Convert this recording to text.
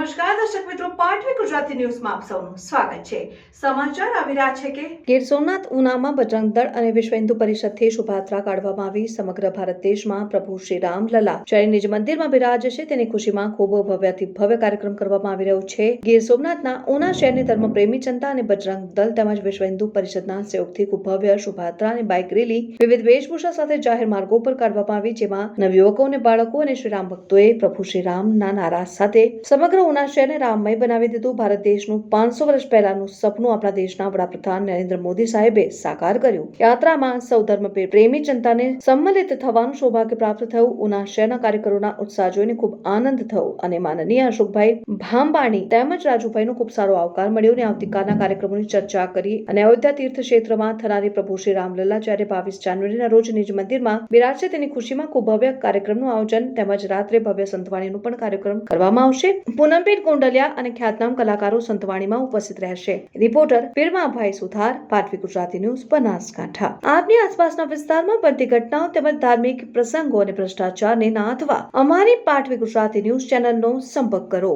નમસ્કાર દર્શક મિત્રો, પાટવી ગુજરાતી ન્યૂઝમાં આપ સૌનું સ્વાગત છે। સમાચાર આવી રહ્યા છે કે ગીર સોમનાથ ઉનામાં બજરંગ દળ અને વિશ્વ હિન્દુ પરિષદથી શોભાયાત્રા કાઢવામાં આવી। સમગ્ર ભારત દેશમાં પ્રભુ શ્રી રામ લલા જ્યારે નિજ મંદિરમાં બિરાજે છે તેની ખુશીમાં ખૂબ ભવ્યથી ભવ્ય કાર્યક્રમ કરવામાં આવી રહ્યો છે। ગીર સોમનાથના ઉના શહેરની ધર્મપ્રેમી જનતા અને બજરંગ દળ તેમજ વિશ્વ હિન્દુ પરિષદના સહયોગથી ખૂબ ભવ્ય શોભાયાત્રા અને બાઇક રેલી વિવિધ વેશભૂષા સાથે જાહેર માર્ગો પર કાઢવામાં આવી, જેમાં નવયુવકો અને બાળકો અને શ્રી રામ ભક્તોએ પ્રભુ શ્રી રામના નારા સાથે સમગ્ર ઉના શહેરને રામમય બનાવી દીધું। ભારત દેશનું 500 વર્ષ પહેલાનું સપનું આપણા દેશના વડાપ્રધાન નરેન્દ્ર મોદી સાહેબે સાકાર કર્યું। યાત્રામાં સૌ ધર્મ પ્રેમી જનતાને સંમલિત થવાનું સૌભાગ્ય પ્રાપ્ત થયું। ઉના શહેરના કાર્યકરોના ઉત્સાહ જોઈને ખૂબ આનંદ થયો અને માનનીય અશોકભાઈ ભાંબાણી તેમજ રાજુભાઈનો ખૂબ સારો આવકાર મળ્યો અને આવતીકાલના કાર્યક્રમોની ચર્ચા કરી અને અયોધ્યા તીર્થ ક્ષેત્રમાં થનારી પ્રભુ શ્રી રામલલા જ્યારે 22 જાન્યુઆરીના રોજ નિજ મંદિરમાં બિરાજશે તેની ખુશીમાં ખૂબ ભવ્ય કાર્યક્રમનું આયોજન તેમજ રાત્રે ભવ્ય સંતવાણીનો પણ કાર્યક્રમ કરવામાં આવશે। પૂનમબેન કોંડલિયા અને ખ્યાતનામ કલાકારો સંતવાણીમાં ઉપસ્થિત રહેશે। રિપોર્ટર ફિરમાભાઈ સુથાર, પાટવી ગુજરાતી ન્યૂઝ, બનાસકાંઠા। આપની આસપાસના વિસ્તારમાં બનતી ઘટનાઓ તેમજ ધાર્મિક પ્રસંગો અને ભ્રષ્ટાચારને નાથવા અમારી પાટવી ગુજરાતી ન્યૂઝ ચેનલનો સંપર્ક કરો।